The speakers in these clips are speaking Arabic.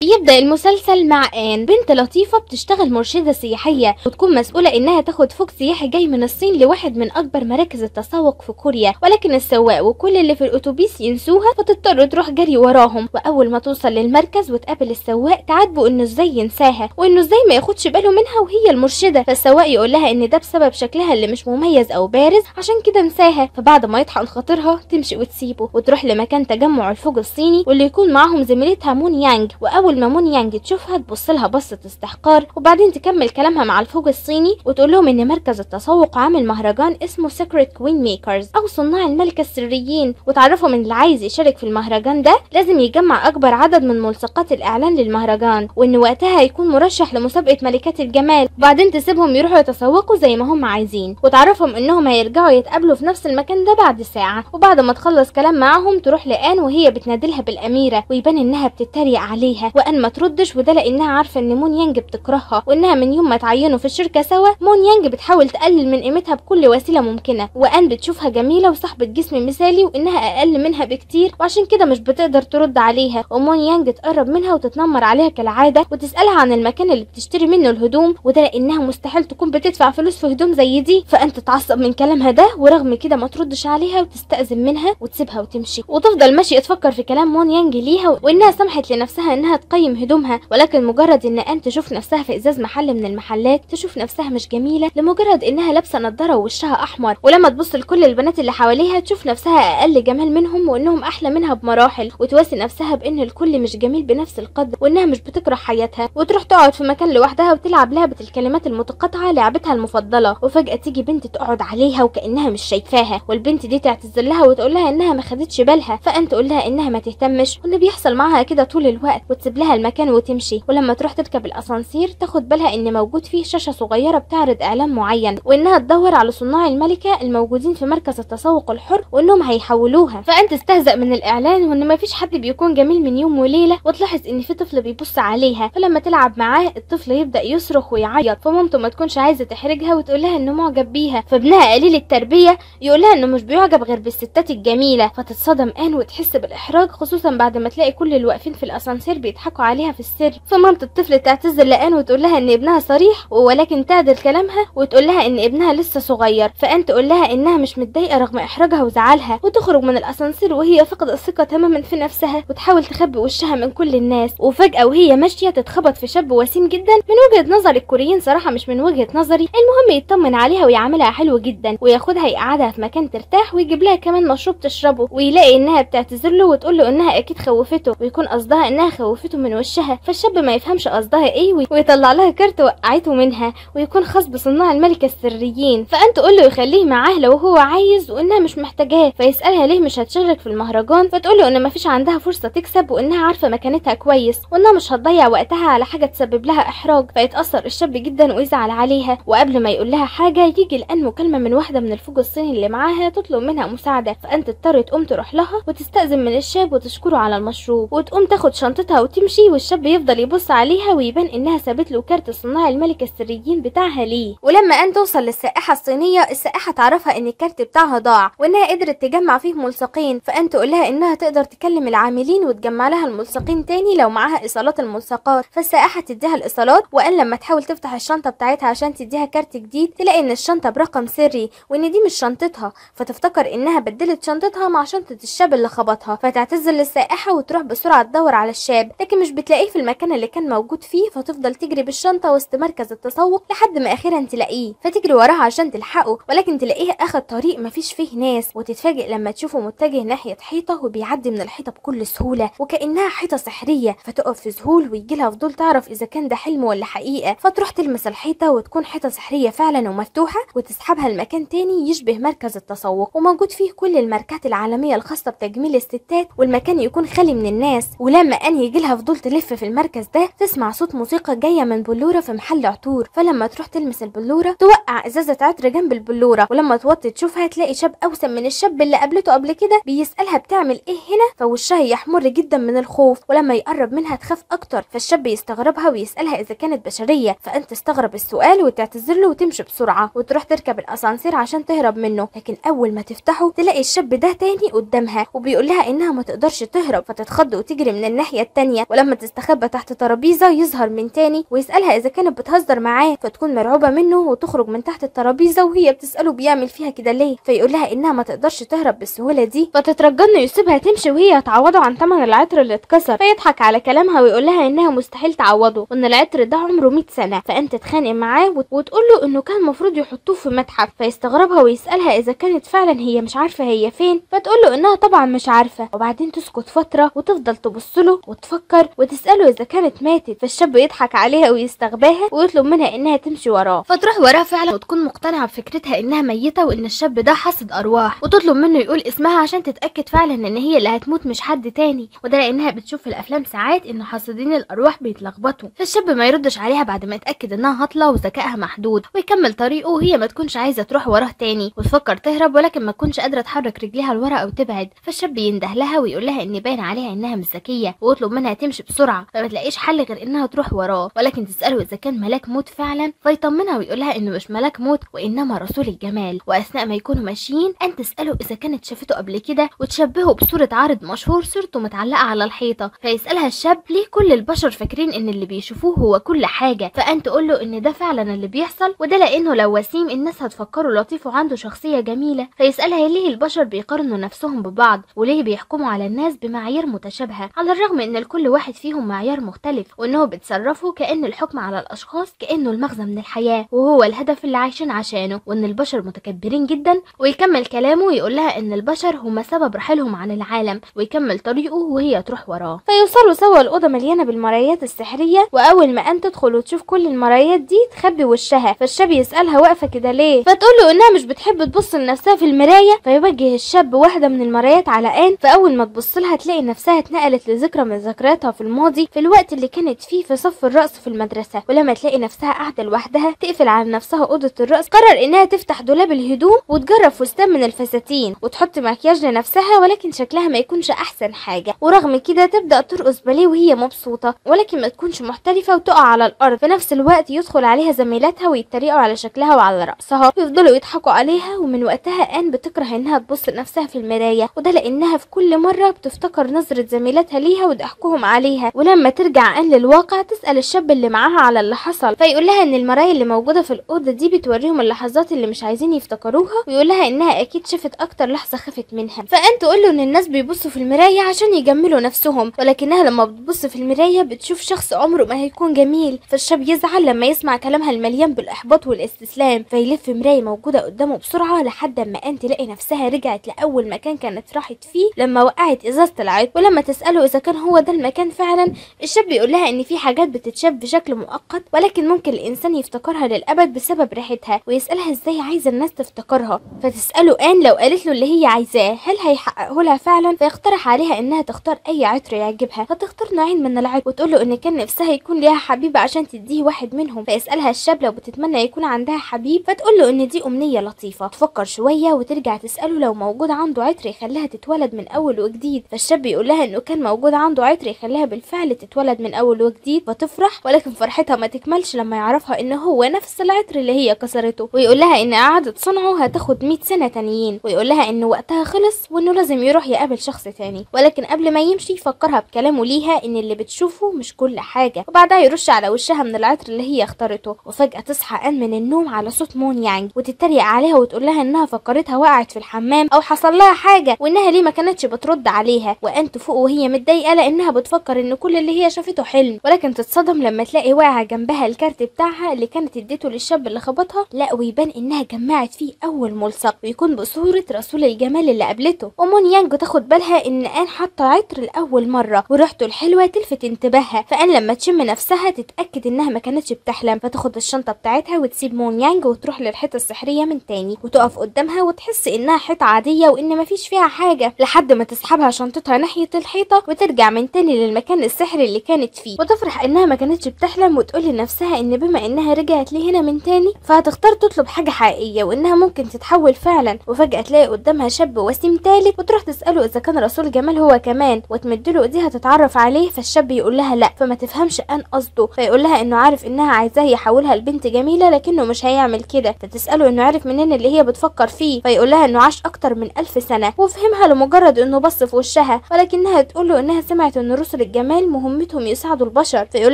بيبدأ المسلسل مع آن، بنت لطيفة بتشتغل مرشدة سياحية وتكون مسؤولة انها تاخد فوق سياحي جاي من الصين لواحد من اكبر مراكز التسوق في كوريا، ولكن السواق وكل اللي في الاتوبيس ينسوها فتضطر تروح جري وراهم. واول ما توصل للمركز وتقابل السواق تعاتبه انه ازاي ينساها وانه ازاي ما ياخدش باله منها وهي المرشدة، فالسواق يقول لها ان ده بسبب شكلها اللي مش مميز او بارز عشان كده انساها. فبعد ما يطحن خاطرها تمشي وتسيبه وتروح لمكان تجمع الفوق الصيني واللي يكون معاهم زميلتها مون يانج. واول ما مون يانج تشوفها تبص لها بصة استحقار وبعدين تكمل كلامها مع الفوق الصيني وتقول لهم ان مركز التسوق عامل مهرجان اسمه سيكريت كوين ميكرز او صناع الملكة السريين، وتعرفهم ان اللي عايز يشارك في المهرجان ده لازم يجمع اكبر عدد من ملصقات الاعلان للمهرجان، وان وقتها هيكون مرشح لمسابقة ملكات الجمال. وبعدين تسيبهم يروحوا يتسوقوا زي ما هم عايزين وتعرفهم انهم هيرجعوا يتقابلوا في نفس المكان ده بعد ساعة. وبعد ما تخلص كلام معاهم تروح لآن وهي بتنادلها بالاميرة ويبان انها بتتريق عليها، وآن ما تردش وده لانها عارفه ان مون يانج بتكرهها وانها من يوم ما تعينوا في الشركه سوا مون يانج بتحاول تقلل من قيمتها بكل وسيله ممكنه، وآن بتشوفها جميله وصاحبه جسم مثالي وانها اقل منها بكتير وعشان كده مش بتقدر ترد عليها. ومون يانج تقرب منها وتتنمر عليها كالعاده وتسالها عن المكان اللي بتشتري منه الهدوم وده لانها مستحيل تكون بتدفع فلوس في هدوم زي دي. فآن تتعصب من كلامها ده ورغم كده ما تردش عليها وتستأذن منها وتسيبها وتمشي وتفضل ماشيه تفكر في كلام مون يانج ليها وانها سمحت لنفسها انها تقيم هدومها، ولكن مجرد ان آن تشوف نفسها في ازاز محل من المحلات تشوف نفسها مش جميله لمجرد انها لابسه نضاره ووشها احمر، ولما تبص لكل البنات اللي حواليها تشوف نفسها اقل جمال منهم وانهم احلى منها بمراحل، وتواسي نفسها بان الكل مش جميل بنفس القدر وانها مش بتكره حياتها، وتروح تقعد في مكان لوحدها وتلعب لعبه الكلمات المتقاطعه لعبتها المفضله. وفجاه تيجي بنت تقعد عليها وكانها مش شايفاها والبنت دي تعتذر لها وتقول لها انها ما خدتش بالها، فآن تقول لها انها ما تهتمش وان بيحصل معاها كده طول الوقت وتسيب لها المكان وتمشي. ولما تروح تركب الاسانسير تاخد بالها ان موجود فيه شاشه صغيره بتعرض اعلان معين وانها تدور على صناع الملكه الموجودين في مركز التسوق الحر وانهم هيحولوها. فانت تستهزأ من الاعلان وان مفيش حد بيكون جميل من يوم وليله وتلاحظ ان في طفل بيبص عليها، فلما تلعب معاه الطفل يبدا يصرخ ويعيط فمامته ما تكونش عايزه تحرجها وتقول لها انه معجب بيها، فابنها قليل التربيه يقول لها انه مش بيعجب غير بالستات الجميله، فتتصدم آن وتحس بالاحراج خصوصا بعد ما تلاقي كل اللي واقفين في الاسانسير بيضحكوا عليها في السر. فمامة الطفل تعتذر لآن وتقول لها ان ابنها صريح ولكن تعدل كلامها وتقول لها ان ابنها لسه صغير، فآن تقول لها انها مش متضايقه رغم احراجها وزعلها وتخرج من الاسانسير وهي فقد الثقه تماما في نفسها وتحاول تخبي وشها من كل الناس. وفجاه وهي ماشيه تتخبط في شاب وسيم جدا من وجهه نظر الكوريين صراحه مش من وجهه نظري، المهم يطمن عليها ويعاملها حلو جدا وياخدها يقعدها في مكان ترتاح ويجيب لها كمان مشروب تشربه، ويلاقي انها بتعتذر له وتقول له انها اكيد خوفته ويكون قصدها انها خوفته من وشها، فالشاب ما يفهمش قصدها ايه ويطلع لها كارت وقعته منها ويكون خاص بصناع الملكه السريين. فأنت تقول له يخليه معاه لو هو عايز وانها مش محتاجاه، فيسالها ليه مش هتشارك في المهرجان فتقول له ان مفيش عندها فرصه تكسب وانها عارفه مكانتها كويس وانها مش هتضيع وقتها على حاجه تسبب لها احراج، فيتاثر الشاب جدا ويزعل عليها. وقبل ما يقول لها حاجه يجي الان مكالمه من واحده من الفوق الصيني اللي معاها تطلب منها مساعده، فأنت تضطر تقوم تروح لها وتستأذن من الشاب وتشكره على المشروب وتقوم تاخد شنطتها وتمشي، والشاب يفضل يبص عليها ويبان انها سابت له كارت صناع الملكه السريين بتاعها ليه. ولما أن توصل للسائحه الصينيه السائحه تعرفها ان الكارت بتاعها ضاع وانها قدرت تجمع فيه ملصقين، فأن تقول لها انها تقدر تكلم العاملين وتجمع لها الملصقين تاني لو معاها ايصالات الملصقات، فالسائحه تديها الايصالات. وأن لما تحاول تفتح الشنطه بتاعتها عشان تديها كارت جديد تلاقي ان الشنطه برقم سري وان دي مش شنطتها، فتفتكر انها بدلت شنطتها مع شنطه الشاب اللي خبطها، فتعتذر للسائحه وتروح بسرعه تدور على الشاب لكن مش بتلاقيه في المكان اللي كان موجود فيه، فتفضل تجري بالشنطه وسط مركز التسوق لحد ما اخيرا تلاقيه، فتجري وراها عشان تلحقه ولكن تلاقيه اخد طريق مفيش فيه ناس، وتتفاجئ لما تشوفه متجه ناحيه حيطه وبيعدي من الحيطه بكل سهوله وكانها حيطه سحريه، فتقف في ذهول ويجيلها فضول تعرف اذا كان ده حلم ولا حقيقه، فتروح تلمس الحيطه وتكون حيطه سحريه فعلا ومفتوحه وتسحبها لمكان تاني يشبه مركز التسوق وموجود فيه كل الماركات العالميه الخاصه بتجميل الستات والمكان يكون خالي من الناس. ولما ان يجيلها فضول تلف في المركز ده تسمع صوت موسيقى جايه من بلوره في محل عطور، فلما تروح تلمس البلوره توقع ازازه عطر جنب البلوره، ولما توطي تشوفها تلاقي شاب اوسم من الشاب اللي قابلته قبل كده بيسالها بتعمل ايه هنا، فوشها يحمر جدا من الخوف ولما يقرب منها تخاف اكتر، فالشاب يستغربها ويسالها اذا كانت بشريه، فانت تستغرب السؤال وتعتذر له وتمشي بسرعه وتروح تركب الاسانسير عشان تهرب منه، لكن اول ما تفتحه تلاقي الشاب ده تاني قدامها وبيقول لها انها ما تقدرش تهرب، فتتخض وتجري من الناحيه التانيه ولما تستخبى تحت ترابيزه يظهر من تاني ويسالها اذا كانت بتهزر معاه، فتكون مرعوبه منه وتخرج من تحت الترابيزه وهي بتساله بيعمل فيها كده ليه، فيقول لها انها ما تقدرش تهرب بالسهوله دي، فتترجى انه يسيبها تمشي وهي تعوضه عن ثمن العطر اللي اتكسر، فيضحك على كلامها ويقول لها انها مستحيل تعوضه وان العطر ده عمره 100 سنه، فانت تتخانق معاه وتقول له انه كان المفروض يحطوه في متحف، فيستغربها ويسالها اذا كانت فعلا هي مش عارفه هي فين، فتقول له انها طبعا مش عارفه، وبعدين تسكت فتره وتفضل تبص له وتفكر وتساله اذا كانت ماتت، فالشاب يضحك عليها ويستغباها ويطلب منها انها تمشي وراه، فتروح وراه فعلا وتكون مقتنعه بفكرتها انها ميته وان الشاب ده حاسد ارواح، وتطلب منه يقول اسمها عشان تتاكد فعلا ان هي اللي هتموت مش حد تاني، وده لانها بتشوف في الافلام ساعات ان حاسدين الارواح بيتلخبطوا، فالشاب ما يردش عليها بعد ما يتاكد انها هطله وذكائها محدود، ويكمل طريقه وهي ما تكونش عايزه تروح وراه تاني وتفكر تهرب ولكن ما تكونش قادره تحرك رجليها لورا او تبعد، فالشاب ينده لها ويقول لها ان باين عليها انها مش ذكيه ويطلب منها تمشي بسرعه، فما تلاقيش حل غير انها تروح وراه، ولكن تساله اذا كان ملاك موت فعلا، فيطمنها ويقول لها انه مش ملاك موت وانما رسول الجمال، واثناء ما يكونوا ماشيين ان تساله اذا كانت شافته قبل كده وتشبهه بصوره عارض مشهور صورته متعلقه على الحيطه، فيسالها الشاب ليه كل البشر فاكرين ان اللي بيشوفوه هو كل حاجه، فان تقول له ان ده فعلا اللي بيحصل وده لانه لو وسيم الناس هتفكره لطيف وعنده شخصيه جميله، فيسالها ليه البشر بيقارنوا نفسهم ببعض وليه بيحكموا على الناس بمعايير متشابهه على الرغم ان لكل واحد فيهم معيار مختلف، وانه بيتصرفوا كأن الحكم على الاشخاص كأنه المغزى من الحياه وهو الهدف اللي عايشين عشانه، وان البشر متكبرين جدا، ويكمل كلامه ويقول لها ان البشر هم سبب رحيلهم عن العالم، ويكمل طريقه وهي تروح وراه، فيوصلوا سوا الأوضة مليانة بالمرايات السحرية، وأول ما أن تدخل وتشوف كل المرايات دي تخبي وشها، فالشاب يسألها واقفة كده ليه، فتقول له إنها مش بتحب تبص لنفسها في المراية، فيوجه الشاب واحدة من المرايات على آن، فأول ما تبص لها تلاقي نفسها اتنقلت لذكرى من ذكرياتها في الماضي في الوقت اللي كانت فيه في صف الرقص في المدرسة، ولما تلاقي نفسها قاعدة لوحدها تقفل على نفسها أوضة الرقص، قرر إنها تفتح دولاب الهدوم وتجرب فستان من الفساتين وتحط مكياج لنفسها ولكن شكلها ما يكونش أحسن حاجة، ورغم كده تبدأ ترقص باليه وهي مبسوطة ولكن ما تكونش محترفة وتقع على الأرض، في نفس الوقت يدخل عليها زميلاتها ويتريقوا على شكلها وعلى رقصها ويفضلوا يضحكوا عليها، ومن وقتها آن بتكره إنها تبص لنفسها في المراية، وده لأنها في كل مرة بتفتكر نظرة زميلاتها ليها وضحكهم عليها، ولما ترجع آن للواقع تسأل الشاب اللي معاها على اللي حصل، فيقول لها إن المراية اللي موجودة في الأوضة دي بتوريهم اللحظات اللي مش عايزين يفتكروها، ويقول لها إنها أكيد شافت أكتر لحظة خافت منها، فآن تقول له إن الناس بيبصوا في المراية عشان يجملوا نفسهم، ولكنها لما بتبص في المراية بتشوف شخص عمره ما هيكون جميل، فالشاب يزعل لما يسمع كلامها المليان بالإحباط والاستسلام، فيلف مراية موجودة قدامه بسرعة لحد ما أن تلاقي نفسها رجعت لأول مكان كانت راحت فيه لما وقعت إزازة العطر، ولما تسأله إذا كان هو ده المكان فعلا الشاب يقول لها إن في حاجات بتتشاف بشكل مؤقت ولكن ممكن الإنسان يفتكرها للأبد بسبب ريحتها، ويسألها إزاي عايزة الناس تفتكرها، فتسأله آن لو قالت له اللي هي عايزاه هل هيحققه لها فعلا، فيقترح عليها إنها تختار أي عطر يعجبها، فتختار نوعين من العطر وتقول له إن كان نفسها يكون ليها حبيب عشان تديه واحد منهم، فيسألها الشاب لو بتتمنى يكون عندها حبيب، فتقول له إن دي أمنية لطيفة، تفكر شوية وترجع تسأله لو موجود عنده عطر يخليها تتولد من أول وجديد، فالشاب يقول لها إنه كان موجود عنده عطر يخليها بالفعل تتولد من أول وجديد، فتفرح ولكن فرحتها ما تكملش لما يعرفها إن هو نفس العطر اللي هي كسرته، ويقول لها إن إعادة صنعه هتاخد 100 سنة تانيين، ويقول لها إنه وقتها خلص وإنه لازم يروح يقابل شخص تاني، ولكن قبل ما يمشي يفكرها بكلامه ليها إن اللي بتشوفه مش كل حاجة، وبعدها يرش على وشها من العطر اللي هي اختارته، وفجأة تصحى آن من النوم على صوت مون يانج وتتريق عليها وتقول لها إنها فكرتها وقعت في الحمام أو حصل لها حاجة وإنها ليه ما كانتش بترد عليها، وآن تفوق وهي متضايقة لأنها بتفكر إن كل اللي هي شافته حلم، ولكن تتصدم لما تلاقي واقع جنبها الكارت بتاعها اللي كانت اديته للشاب اللي خبطها، لا ويبان إنها جمعت فيه أول ملصق ويكون بصورة رسول الجمال اللي قابلته، ومون يانج تاخد بالها إن آن حاطة عطر لأول مرة وريحته الحلوة تلفت انتباهها، فآن لما تشم نفسها تتأكد إنها ما كانتش بتحلم، فتاخد الشنطة بتاعتها وتسيب مون يانج وتروح للحيطة السحرية من تاني وتقف قدامها وتحس إنها حيطة عادية وإن مفيش فيها حاجة، لحد ما تسحبها شنطتها ناحية الحيطة وترجع من تاني للمكان السحري اللي كانت فيه، وتفرح إنها ما كانتش بتحلم وتقول لنفسها إن بما إنها رجعت لهنا من تاني فهتختار تطلب حاجة حقيقية وإنها ممكن تتحول فعلا، وفجأة تلاقي قدامها شاب وسيم تالت وتروح تسأله إذا كان رسول جمال هو كمان وتمدله إيديها تتعرف عليه، فالشاب يقول لها لا، فما تفهمش آن قصده، فيقول لها إنه عارف إنها عايزاه يحولها لبنت جميلة لكنه مش هيعمل كده، فتسأله إنه عارف منين اللي هي بتفكر فيه، فيقول لها إنه عاش أكتر من 1000 سنة، وفهمها لمجرد إنه بص في وشها، ولكنها تقول له إنها سمعت إن رسل عناصر الجمال مهمتهم يساعدوا البشر، فيقول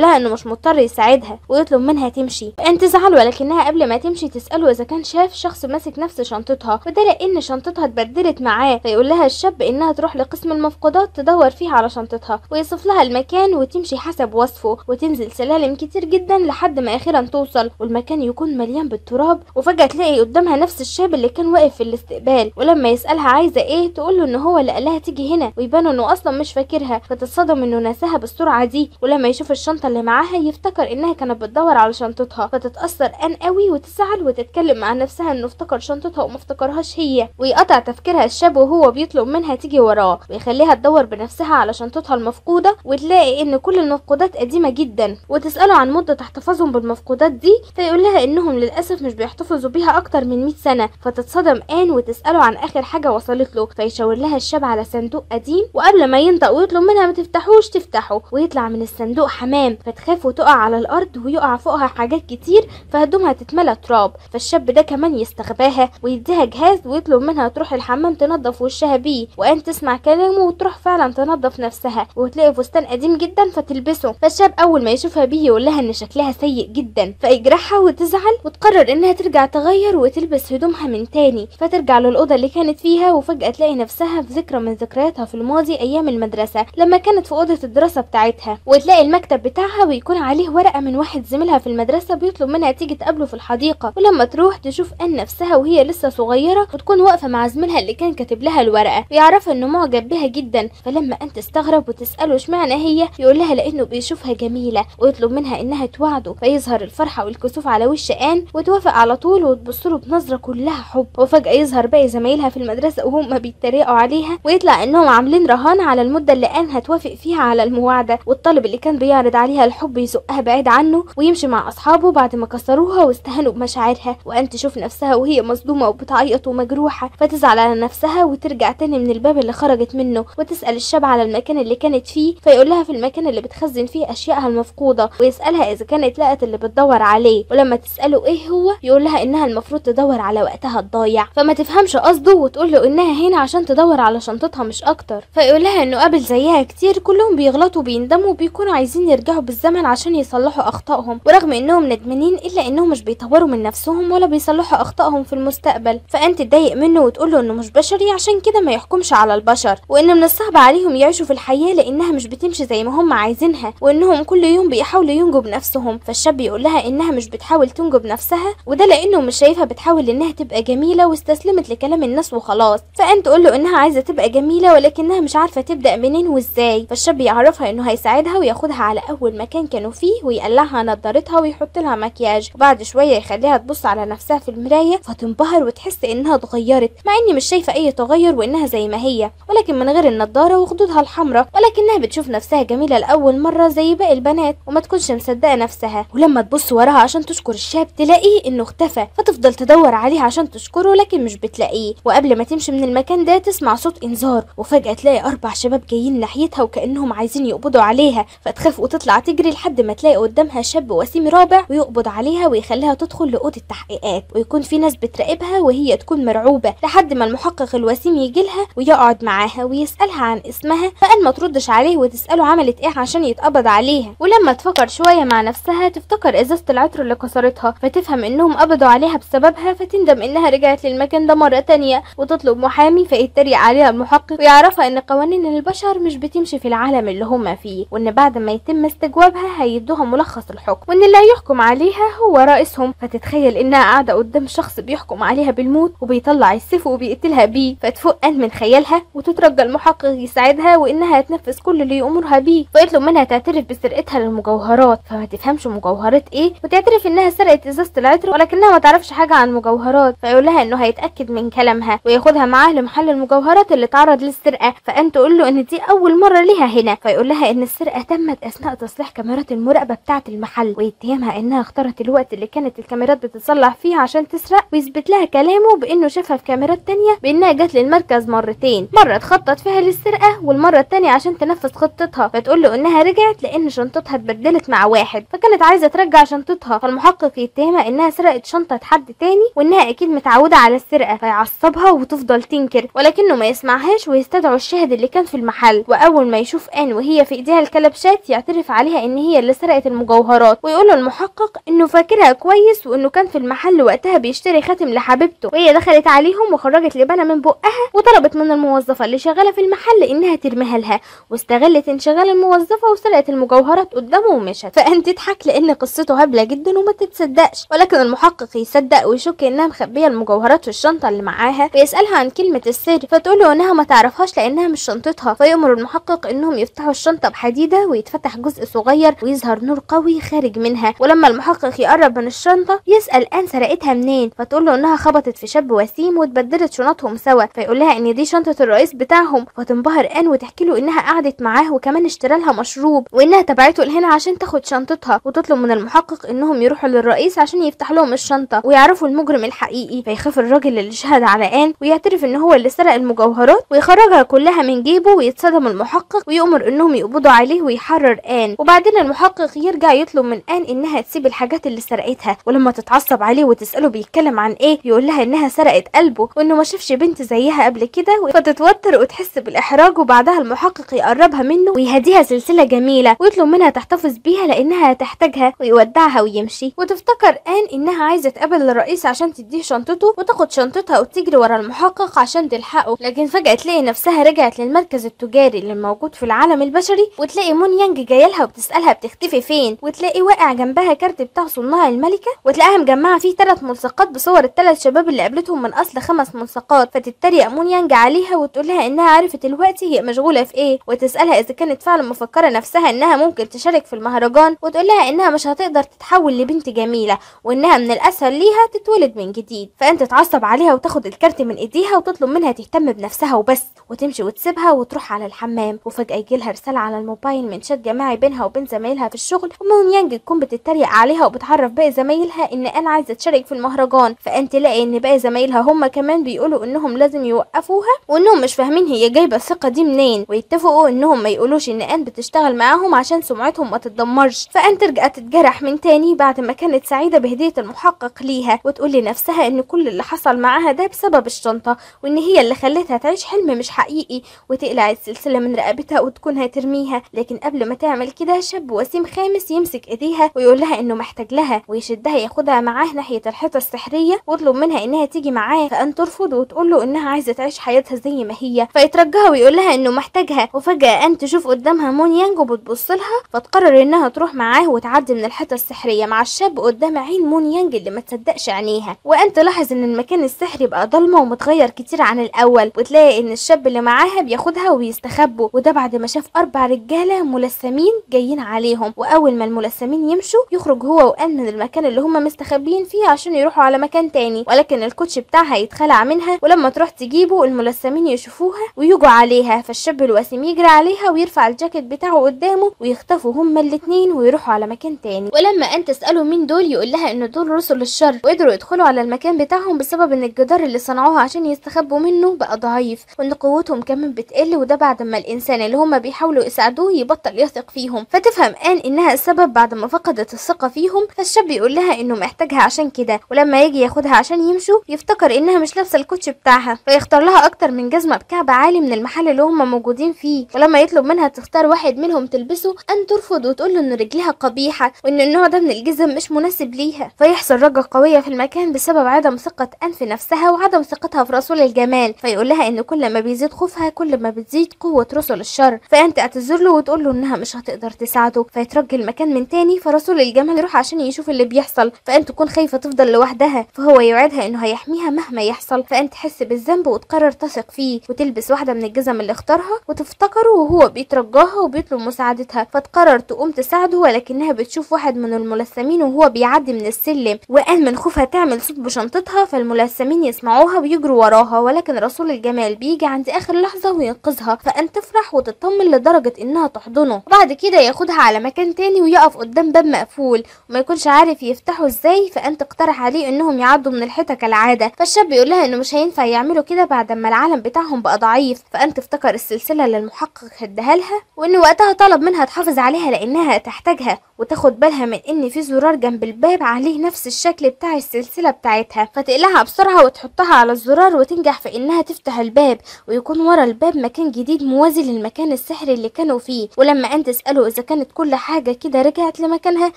لها انه مش مضطر يساعدها ويطلب منها تمشي. فان تزعل، ولكنها قبل ما تمشي تساله اذا كان شاف شخص ماسك نفس شنطتها، وده لان شنطتها اتبدلت معاه. فيقول لها الشاب انها تروح لقسم المفقودات تدور فيه على شنطتها، ويصف لها المكان وتمشي حسب وصفه، وتنزل سلالم كتير جدا لحد ما اخيرا توصل والمكان يكون مليان بالتراب. وفجأة تلاقي قدامها نفس الشاب اللي كان واقف في الاستقبال، ولما يسألها عايزة ايه تقول له ان هو اللي قالها تيجي هنا، ويبان انه اصلا مش فاكرها. فتتصدم انه نساها بالسرعة دي، ولما يشوف الشنطة اللي معاها يفتكر انها كانت بتدور على شنطتها، فتتأثر قوي وتزعل وتتكلم مع نفسها انه افتكر شنطتها وما افتكرهاش هي. ويقطع تفكيرها الشاب وهو بيطلب منها تيجي وراه، ويخليها تدور بنفسها على شنطتها المفقودة، وتلاقي ان كل المفقودات قديمة جدا، وتسأله عن مدة احتفاظهم بالمفقودات دي، فيقول لها انهم للاسف مش بيحتفظوا بيها اكتر من 100 سنة. فتتصدم وتسأله عن اخر حاجة وصلت له، فيشاور لها الشاب على صندوق قديم، وقبل ما ينطق ويطلب منها ما تفتحوش تفتحه، ويطلع من الصندوق حمام، فتخاف وتقع على الارض ويقع فوقها حاجات كتير فهدومها تتملى تراب. فالشاب ده كمان يستغباها ويديها جهاز ويطلب منها تروح الحمام تنظف وشها بيه، وان تسمع كلامه وتروح فعلا تنظف نفسها، وتلاقي فستان قديم جدا فتلبسه. فالشاب اول ما يشوفها بيه يقول لها ان شكلها سيء جدا، فيجرحها وتزعل وتقرر انها ترجع تغير وتلبس هدومها من تاني. فترجع للأوضة اللي كانت فيها، وفجأة تلاقي نفسها في ذكرى من ذكرياتها في الماضي أيام المدرسة لما كانت في أوضة الدراسة بتاعتها، وتلاقي المكتب بتاعها ويكون عليه ورقة من واحد زميلها في المدرسة بيطلب منها تيجي تقابله في الحديقة. ولما تروح تشوف أن نفسها وهي لسه صغيرة، وتكون واقفة مع زميلها اللي كان كاتب لها الورقة، ويعرف إنه معجب بها جدا. فلما أن تستغرب وتسأله اشمعنى هي، يقول لها لأنه بيشوفها جميلة، ويطلب منها إنها توعده. فيظهر الفرحة والكسوف على وش آن، وتوافق على طول وتبصله بنظرة كلها حب. وفجأة يظهر باقي زمايلها في المدرسة وهم بيتريقوا عليها، ويطلع انهم عاملين رهان على المدة اللي آن هتوافق فيها على المواعدة، والطالب اللي كان بيعرض عليها الحب يزقها بعيد عنه ويمشي مع اصحابه بعد ما كسروها واستهانوا بمشاعرها. وآن تشوف نفسها وهي مصدومة وبتعيط ومجروحة، فتزعل على نفسها وترجع تاني من الباب اللي خرجت منه، وتسأل الشاب على المكان اللي كانت فيه، فيقول لها في المكان اللي بتخزن فيه اشيائها المفقودة، ويسألها اذا كانت لقت اللي بتدور عليه. ولما تسأله ايه هو، يقول لها انها المفروض تدور على وقتها الضايع، فما تفهمش قصده وتقول له انها هنا عشان تدور على شنطتها مش اكتر. فيقول لها انه قابل زيها كتير كلهم بيغلطوا وبيندموا وبيكونوا عايزين يرجعوا بالزمن عشان يصلحوا اخطائهم، ورغم انهم ندمانين الا انهم مش بيطوروا من نفسهم ولا بيصلحوا اخطائهم في المستقبل. فانت تضايق منه وتقول له انه مش بشري عشان كده ما يحكمش على البشر، وان من الصعب عليهم يعيشوا في الحياة لانها مش بتمشي زي ما هم عايزينها، وانهم كل يوم بيحاولوا ينجوا بنفسهم. فالشاب يقول لها انها مش بتحاول تنجو بنفسها، وده لانه مش شايفها بتحاول انها تبقى جميلة واستسلمت لكلام الناس وخلاص. فانت تقول له انها عايزة تبقى جميلة ولكنها مش عارفة تبدأ منين وازاي. فالشاب يعرفها انه هيساعدها وياخدها على اول مكان كانوا فيه ويقلعها نضارتها ويحط لها مكياج، وبعد شوية يخليها تبص على نفسها في المراية فتنبهر وتحس انها اتغيرت، مع اني مش شايفة اي تغير وانها زي ما هي ولكن من غير النضارة وخدودها الحمراء، ولكنها بتشوف نفسها جميلة لأول مرة زي باقي البنات وما تكونش مصدقة نفسها. ولما تبص وراها عشان تشكر الشاب تلاقيه انه اختفى، فتفضل تدور عليه عشان تشكره لكن مش بتلاقيه. وقبل ما تمشي من المكان ده تسمع صوت انذار، وفجأة تلاقي 4 شباب جايين ناحيتها وكأنهم عايزين يقبضوا عليها، فتخاف وتطلع تجري لحد ما تلاقي قدامها شاب وسيم رابع ويقبض عليها ويخليها تدخل لأوضة التحقيقات، ويكون في ناس بتراقبها وهي تكون مرعوبة لحد ما المحقق الوسيم يجي لها ويقعد معاها ويسألها عن اسمها، فقال ما تردش عليه وتسأله عملت ايه عشان يتقبض عليها. ولما تفكر شوية مع نفسها تفتكر ازازة العطر اللي كسرتها، فتفهم انهم قبضوا عليها بسببها، فتندم انها رجعت للمكان ده مرة تانية وتطلب محامي، فيتريق عليها المحقق ويعرفها ان قوانين البشر مش بتمشي في العالم اللي هما فيه، وان بعد ما يتم استجوابها هيدوها ملخص الحكم، وان اللي هيحكم عليها هو رئيسهم. فتتخيل انها قاعدة قدام شخص بيحكم عليها بالموت وبيطلع السيف وبيقتلها بيه، فتفوق أن من خيالها وتترجى المحقق يساعدها وانها تنفذ كل اللي يأمرها بيه، فيطلب منها تعترف بسرقتها للمجوهرات، فما تفهمش مجوهرات ايه وتعترف انها سرقت ازازة العطر ولكنها ما تعرفش حاجة عن مجوهرات. فيقول لها انه هيتأكد من كلامها وياخدها معاه لمحل المجوهرات اللي اتعرض للسرقة، فأن تقول له ان دي اول مرة ليها هنا. فيقول لها ان السرقة تمت اثناء تصليح كاميرات المراقبة بتاعة المحل، ويتهمها انها اختارت الوقت اللي كانت الكاميرات بتتصلح فيه عشان تسرق، ويثبت لها كلامه بانه شافها في كاميرات تانية بانها جت للمركز مرتين، مرة تخطط فيها للسرقة والمرة التانية عشان تنفذ خطتها. فتقول له انها رجعت لان شنطتها اتبدلت مع واحد فكانت عايزة ترجع شنطتها، فالمحقق يتهمها انها سرقت شنطة حد تاني وانها اكيد متعودة على السرقة، فيعصبها وتفضل تنكر ولكنه ما يسمعهاش ويستدعوا الشاهد اللي كان في المحل. واول ما يشوف ان وهي في ايديها الكلبشات يعترف عليها ان هي اللي سرقت المجوهرات، ويقول المحقق انه فاكرها كويس وانه كان في المحل وقتها بيشتري خاتم لحبيبته، وهي دخلت عليهم وخرجت لبنة من بقها وطلبت من الموظفة اللي شغالة في المحل انها ترميها لها، واستغلت انشغال الموظفة وسرقت المجوهرات قدامه ومشت. فان تضحك لان قصته هبلة جدا وما تتصدقش، ولكن المحقق يصدق ويشك انها مخبية المجوهرات في الشنطة اللي معاها، فيسألها عن كلمة السر فتقول له انها ما تعرفهاش لانها مش شنطتها، فيأمر المحقق انهم يفتحوا الشنطة بحديدة ويتفتح جزء صغير ويظهر نور قوي خارج منها، ولما المحقق يقرب من الشنطة يسأل ان سرقتها منين، فتقول له انها خبطت في شاب وسيم واتبدلت شنطهم سوا، فيقول لها ان دي شنطة الرئيس بتاعهم، فتنبهر ان وتحكي له انها قعدت معاه وكمان اشترى لها مشروب وانها تبعته لهنا عشان تاخد شنطتها، وتطلب من المحقق انهم يروحوا للرئيس عشان يفتح لهم الشنطة ويعرفوا المجرم الحقيقي، فيخاف الراجل اللي شهد على ان ويعترف ان هو اللي سرق المجوهرات ويخرجها كلها من جيبه، ويتصدم المحقق ويؤمر انهم يقبضوا عليه ويحرر ان، وبعدين المحقق يرجع يطلب من ان انها تسيب الحاجات اللي سرقتها، ولما تتعصب عليه وتساله بيتكلم عن ايه يقول لها انها سرقت قلبه وانه ما شافش بنت زيها قبل كده، فتتوتر وتحس بالاحراج، وبعدها المحقق يقربها منه ويهديها سلسله جميله ويطلب منها تحتفظ بيها لانها هتحتاجها ويودعها ويمشي، وتفتكر ان انها عايزه تقابل الرئيس عشان تديه شنطته وتاخد شنطتها وتجري ورا المحقق عشان تلحقه، لكن فجاه تلاقي نفسها رجعت للمركز التجاري اللي موجود في العالم البشري، وتلاقي مون يانج جايه لها وبتسالها بتختفي فين، وتلاقي واقع جنبها كارت بتاع صناع الملكه، وتلاقيها مجمعه فيه 3 ملصقات بصور ال3 شباب اللي قابلتهم من اصل 5 ملصقات، فتتريق مون يانج عليها وتقول لها انها عرفت دلوقتي هي مشغوله في ايه، وتسالها اذا كانت فعلا مفكره نفسها انها ممكن تشارك في المهرجان، وتقول لها انها مش هتقدر تتحول لبنت جميله وانها من الاسهل ليها تتولد من جديد، فانت تعصب عليها وتاخد الكارت من ايديها وتطلب منها تهتم بنفسها وبس وتمشي وتسيبها وتروح على الحمام، وفجاه يجيلها رساله على الموبايل من شات جماعي بينها وبين زمايلها في الشغل، ومون يانج تكون بتتريق عليها وبتعرف باقي زمايلها ان انا عايزه تشارك في المهرجان، فانت تلاقي ان باقي زمايلها هم كمان بيقولوا انهم لازم يوقفوها وانهم مش فاهمين هي جايبه الثقه دي منين، ويتفقوا انهم ما يقولوش ان ان بتشتغل معاهم عشان سمعتهم ما تتدمرش، فان ترجع تتجرح من تاني بعد ما كانت سعيده بهديه المحقق ليها، وتقول لنفسها ان كل اللي حصل معاها ده بسبب الشنطه وان هي اللي خلتها تعيش حلم مش حقيقي، وتقلع السلسله من رقبتها وتكون هترميها، لكن قبل ما تعمل كده شاب وسيم خامس يمسك ايديها ويقول لها انه محتاج لها ويشدها ياخدها معاه ناحيه الحيطه السحريه ويطلب منها انها تيجي معاه، فان ترفض وتقول له انها عايزه تعيش حياتها زي ما هي، فيترجاها ويقول لها انه محتاجها، وفجاه ان تشوف قدامها مون يانج وبتبص لها، فتقرر انها تروح معاه وتعدي من الحيطه السحريه مع الشاب قدام عين مون يانج اللي ما تصدقش عينيها، وان تلاحظ ان المكان السحري بقى ضلمه ومتغير كتير عن الاول، وتلاقي ان الشاب اللي معاها بياخدها ويستخبوا، وده بعد ما شاف 4 رجاله ملثمين جايين عليهم، واول ما الملثمين يمشوا يخرج هو وان من المكان اللي هم مستخبيين فيه عشان يروحوا على مكان تاني، ولكن الكوتش بتاعها يتخلع منها، ولما تروح تجيبه الملثمين يشوفوها ويجوا عليها، فالشاب الوسيم يجري عليها ويرفع الجاكيت بتاعه قدامه ويختفوا هما الاتنين ويروحوا على مكان تاني، ولما ان تساله مين دول يقول لها ان دول رسل الشر وقدروا يدخلوا على المكان بتاعهم بسبب ان الجدار اللي صنعوه عشان يستخبوا منه بقى ضعيف، وان قوتهم كمان بتقل، وده بعد ما الانسان اللي هما بيحاولوا يساعدوه يبطل يثق فيهم، فتفهم ان انها السبب بعد ما فقدت الثقه فيهم، فالشاب يقول لها انه محتاجها عشان كده، ولما يجي ياخدها عشان يمشوا يفتكر انها مش لابسه الكوتش بتاعها، فيختار لها اكتر من جزمه بكعب عالي من المحل اللي هما موجودين فيه، ولما يطلب منها تختار واحد منهم تلبسه ان ترفض وتقول له ان رجليها قبيحه وان النوع ده من الجزم مش مناسب ليها، فيحصل رجه قويه في المكان بسبب عدم ثقه ان في نفسها وعدم ثقتها في رسول الجمال، فيقول لها ان كل ما بيزيد خوفها كل ما بتزيد قوه رسل الشر، فان تعتذر له وتقول له انها مش هتقدر تساعده، فيترجي المكان من تاني، فرسول الجمال يروح عشان يشوف اللي بيحصل، فان تكون خايفه تفضل لوحدها، فهو يوعدها انه هيحميها مهما يحصل، فان تحس بالذنب وتقرر تثق فيه وتلبس واحده من الجزم اللي اختارها وتفتكره وهو بيترجاها وبيطلب مساعدتها، فتقرر تقوم تساعده، ولكنها بتشوف واحد من الملثمين وهو بيعدي من السلم، وان من خوفها تعمل صوت بشنطتها، فالملثمين يسمعوها ويجروا وراها، ولكن رسول الجمال بيجي عند اخر لحظه وينقذها، فان تفرح وتطمن لدرجه انها تحضنه، وبعد كده ياخدها على مكان تاني ويقف قدام باب مقفول وما يكونش عارف يفتحه ازاي، فان تقترح عليه انهم يعدوا من الحيطه كالعاده، فالشاب يقول لها انه مش هينفع يعملوا كده بعد ما العالم بتاعهم بقى ضعيف، فان تفتكر السلسله اللي المحقق هداها لها وان وقتها طلب منها تحافظ عليها لانها تحتاجها، وتاخد بالها من ان في زرار جنب الباب عليه نفس الشكل بتاع السلسله بتاعتها، فتقلعها بسرعه وتحطها على الزرار وتنجح في انها تفتح الباب، ويكون ورا الباب مكان جديد موازي للمكان السحر اللي كانوا فيه. ولما ان تساله اذا كانت كل حاجه كده رجعت لمكانها،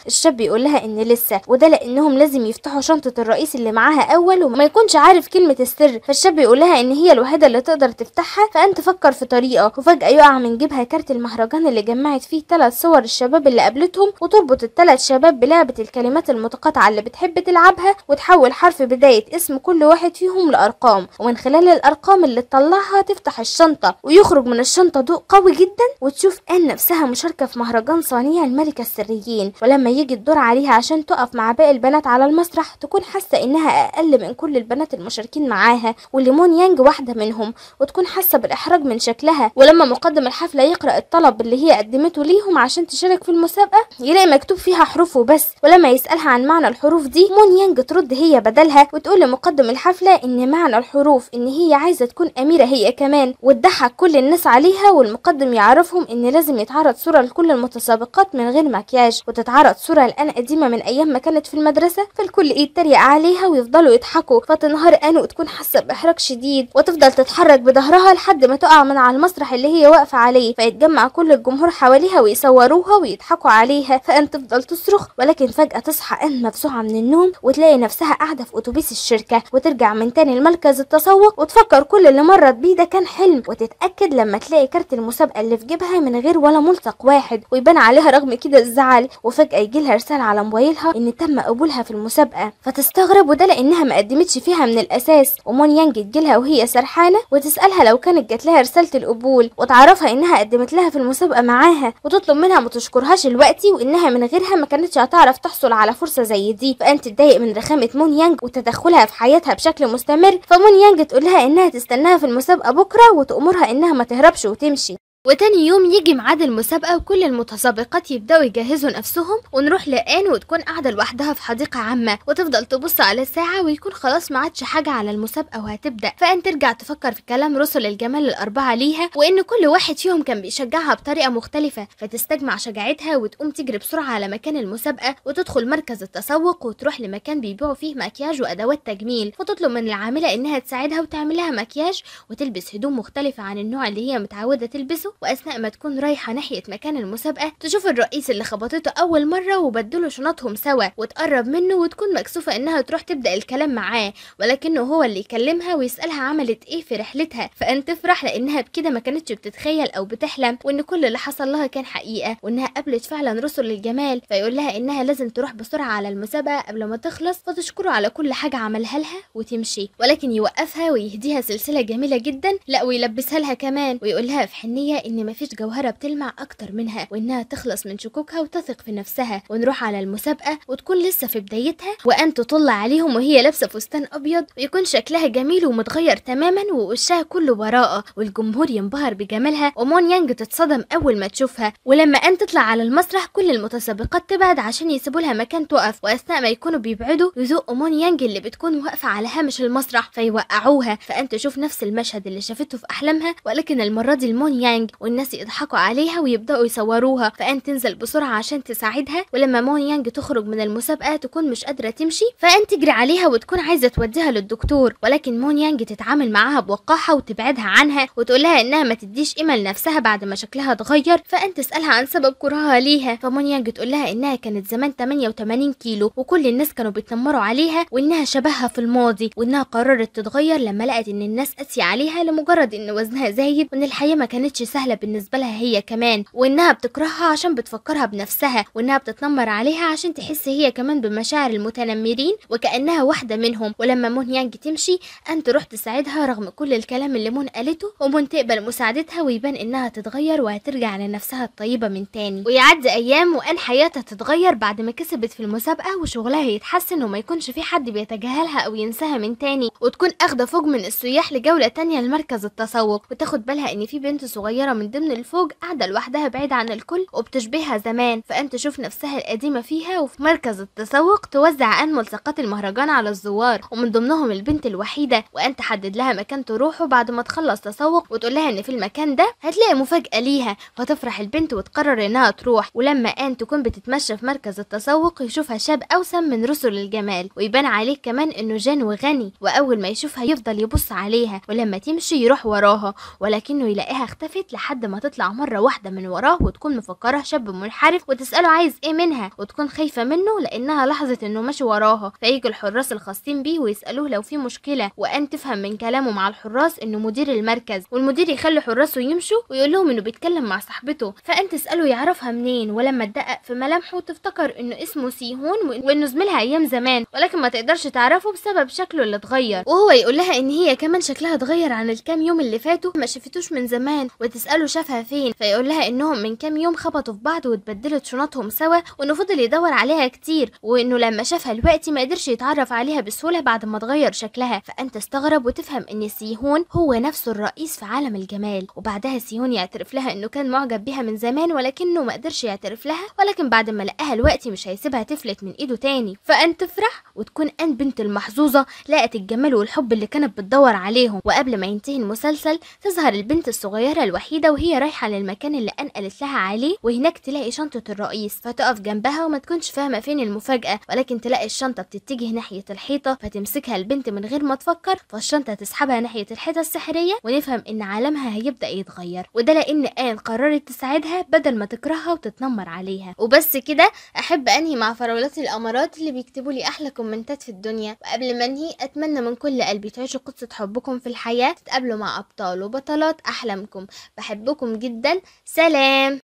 الشاب بيقول لها ان لسه، وده لانهم لازم يفتحوا شنطه الرئيس اللي معاها اول وما يكونش عارف كلمه السر. فالشاب بيقول لها ان هي الوحيده اللي تقدر تفتحها. فان تفكر في طريقه، وفجاه يقع من جيبها كارت المهرجان اللي جمعت فيه 3 صور الشباب اللي قابلتهم، وتربط ال3 شباب بلعبه الكلمات المتقاطعه اللي بتحب تلعبها، وتحول حرف بدايه اسم كل واحد فيهم لارقام، ومن خلال الارقام اللي تطلعها تفتح الشنطه، ويخرج من الشنطه ضوء قوي جدا، وتشوف ان نفسها مشاركه في مهرجان صانع الملكه السريين. ولما يجي الدور عليها عشان تقف مع باقي البنات على المسرح، تكون حاسه انها اقل من كل البنات المشاركين معاها، وليمون يانج واحده منهم، وتكون حاسه بالاحراج من شكلها. ولما مقدم الحفله يقرا الطلب اللي هي قدمته ليهم عشان تشارك في المسابقه، يلاقي مكتوب فيها حروف وبس. ولما يسالها عن معنى الحروف دي، مون يانج ترد هي بدلها وتقول لمقدم الحفله ان معنى الحروف ان هي عايزه تكون اميره هي كمان، وتضحك كل الناس عليها. والمقدم يعرفهم ان لازم يتعرض صوره لكل المتسابقات من غير مكياج، وتتعرض صوره الان قديمه من ايام ما كانت في المدرسه. فالكل يتريق عليها ويفضلوا يضحكوا، فتنهار ان وتكون حاسه باحراج شديد، وتفضل تتحرك بظهرها لحد ما تقع من على المسرح اللي هي واقفه عليه. فيتجمع كل الجمهور حواليها ويصوروها ويضحكوا عليها. فان تفضل تصرخ، ولكن فجاه تصحى ان مفزوعه من النوم، وتلاقي نفسها قاعده في اتوبيس الشركه، وترجع من تاني لمركز التسوق، وتفكر كل اللي مرت بيه ده كان حلم، وتتاكد لما تلاقي كارت المسابقه اللي في جيبها من غير ولا ملصق واحد، ويبان عليها رغم كده الزعل. وفجاه يجيلها رساله على موبايلها ان تم قبولها في المسابقه، فتستغرب، وده لانها ما قدمتش فيها من الاساس. ومون يانج تجيلها وهي سرحانه وتسالها لو كانت جات لها رساله القبول، وتعرفها انها قدمت لها في المسابقه معاها، وتطلب منها ما تشكرهاش دلوقتي، وانها من غيرها ما كانتش هتعرف تحصل على فرصه زي دي. فانت تضايق من رخامه مون يانج وتدخلها في حياتها بشكل مستمر. فمون يانج تقول لها انها تستناها في المسابقه بكره، وتأمرها انها ما تهربش وتمشي. وتاني يوم يجي ميعاد المسابقة، وكل المتسابقات يبدأوا يجهزوا نفسهم، ونروح لآن وتكون قاعدة لوحدها في حديقة عامة، وتفضل تبص على الساعة، ويكون خلاص ما عادش حاجة على المسابقة وهتبدأ. فآن ترجع تفكر في كلام رسل الجمال ال4 ليها، وإن كل واحد فيهم كان بيشجعها بطريقة مختلفة، فتستجمع شجاعتها وتقوم تجري بسرعة على مكان المسابقة، وتدخل مركز التسوق، وتروح لمكان بيبيعوا فيه مكياج وأدوات تجميل، وتطلب من العاملة إنها تساعدها وتعملها مكياج، وتلبس هدوم مختلفة عن النوع اللي هي متعودة تلبسه. واثناء ما تكون رايحه ناحيه مكان المسابقه، تشوف الرئيس اللي خبطته اول مره وبدلوا شنطهم سوا، وتقرب منه وتكون مكسوفه انها تروح تبدا الكلام معاه، ولكنه هو اللي يكلمها ويسالها عملت ايه في رحلتها. فان تفرح لانها بكده ما كانتش بتتخيل او بتحلم، وان كل اللي حصل لها كان حقيقه، وانها قابلت فعلا رسل الجمال. فيقول لها انها لازم تروح بسرعه على المسابقه قبل ما تخلص، فتشكره على كل حاجه عملها لها وتمشي. ولكن يوقفها ويهديها سلسله جميله جدا، لا ويلبسها لها كمان، ويقول لها في حنيه ان مفيش جوهرة بتلمع أكتر منها، وإنها تخلص من شكوكها وتثق في نفسها. ونروح على المسابقة وتكون لسه في بدايتها، وأن تطل عليهم وهي لابسة فستان أبيض، ويكون شكلها جميل ومتغير تماما، ووشها كله براءة، والجمهور ينبهر بجمالها، ومون يانج تتصدم أول ما تشوفها. ولما أن تطلع على المسرح، كل المتسابقات تبعد عشان يسيبوا لها مكان تقف، وأثناء ما يكونوا بيبعدوا يزقوا مون يانج اللي بتكون واقفة على هامش المسرح فيوقعوها. فأن تشوف نفس المشهد اللي شافته في أحلامها، ولكن المرة دي المون يانج، والناس يضحكوا عليها ويبداوا يصوروها. فان تنزل بسرعه عشان تساعدها، ولما مون يانج تخرج من المسابقه تكون مش قادره تمشي، فان تجري عليها وتكون عايزه توديها للدكتور، ولكن مون يانج تتعامل معاها بوقاحه وتبعدها عنها، وتقول لها انها ما تديش قيمه لنفسها بعد ما شكلها اتغير. فان تسالها عن سبب كرهها ليها، فمون يانج تقول لها انها كانت زمان 88 كيلو، وكل الناس كانوا بيتنمروا عليها، وانها شبهها في الماضي، وانها قررت تتغير لما لقت ان الناس قاسيه عليها لمجرد ان وزنها زايد، وان الحياه ما كانتش سهله بالنسبه لها هي كمان، وانها بتكرهها عشان بتفكرها بنفسها، وانها بتتنمر عليها عشان تحس هي كمان بمشاعر المتنمرين وكأنها واحدة منهم. ولما مون يانج تمشي، أن تروح تساعدها رغم كل الكلام اللي مون قالته، ومون تقبل مساعدتها ويبان انها تتغير وهترجع لنفسها الطيبة من تاني. ويعدي ايام وان حياتها تتغير بعد ما كسبت في المسابقة وشغلها يتحسن وما يكونش في حد بيتجاهلها او ينساها من تاني، وتكون اخده فوج من السياح لجولة تانية لمركز التسوق، وتاخد بالها ان في بنت صغيرة من ضمن الفوج قاعدة لوحدها بعيدة عن الكل وبتشبهها زمان. فأن تشوف نفسها القديمة فيها، وفي مركز التسوق توزع أن ملصقات المهرجان على الزوار، ومن ضمنهم البنت الوحيدة، وأن تحدد لها مكان تروحه بعد ما تخلص تسوق، وتقول لها ان في المكان ده هتلاقي مفاجأة ليها. فتفرح البنت وتقرر انها تروح. ولما أن تكون بتتمشى في مركز التسوق، يشوفها شاب أوسم من رسل الجمال، ويبان عليه كمان انه جان وغني، واول ما يشوفها يفضل يبص عليها، ولما تمشي يروح وراها، ولكنه يلاقيها اختفت لحد ما تطلع مرة واحدة من وراه وتكون مفكرة شاب منحرف وتسأله عايز ايه منها، وتكون خايفة منه لانها لاحظت انه ماشي وراها. فيجي الحراس الخاصين بيه ويسألوه لو في مشكلة، وان تفهم من كلامه مع الحراس انه مدير المركز، والمدير يخلي حراسه يمشوا ويقول لهم انه بيتكلم مع صاحبته. فان تسأله يعرفها منين، ولما تدقق في ملامحه تفتكر انه اسمه سيهون وانه زميلها ايام زمان، ولكن ما تقدرش تعرفه بسبب شكله اللي اتغير. وهو يقول لها ان هي كمان شكلها اتغير عن الكام يوم اللي فاتوا، ما شافتوش من زمان. وتسأله شافها فين، فيقول لها انهم من كام يوم خبطوا في بعض واتبدلت شنطهم سوا، وانه فضل يدور عليها كتير، وانه لما شافها دلوقتي ما قدرش يتعرف عليها بسهوله بعد ما اتغير شكلها. فانت تستغرب وتفهم ان سيهون هو نفسه الرئيس في عالم الجمال. وبعدها سيهون يعترف لها انه كان معجب بيها من زمان، ولكنه ما قدرش يعترف لها، ولكن بعد ما لقاها دلوقتي مش هيسيبها تفلت من ايده تاني. فان تفرح وتكون ان بنت المحظوظه لقت الجمال والحب اللي كانت بتدور عليهم. وقبل ما ينتهي المسلسل تظهر البنت الصغيره الوحيده وهي رايحه للمكان اللي ان قالت لها عليه، وهناك تلاقي شنطه الرئيس، فتقف جنبها وما تكونش فاهمه فين المفاجاه، ولكن تلاقي الشنطه بتتجه ناحيه الحيطه، فتمسكها البنت من غير ما تفكر، فالشنطه تسحبها ناحيه الحيطه السحريه، ونفهم ان عالمها هيبدا يتغير. وده لان ان قررت تساعدها بدل ما تكرهها وتتنمر عليها. وبس كده احب انهي مع فراولات الامارات اللي بيكتبوا لي احلى كومنتات في الدنيا. وقبل ما انهي اتمنى من كل قلبي تعيشوا قصه حبكم في الحياه، تتقابلوا مع ابطال وبطلات احلامكم. بحبكم جدا، سلام.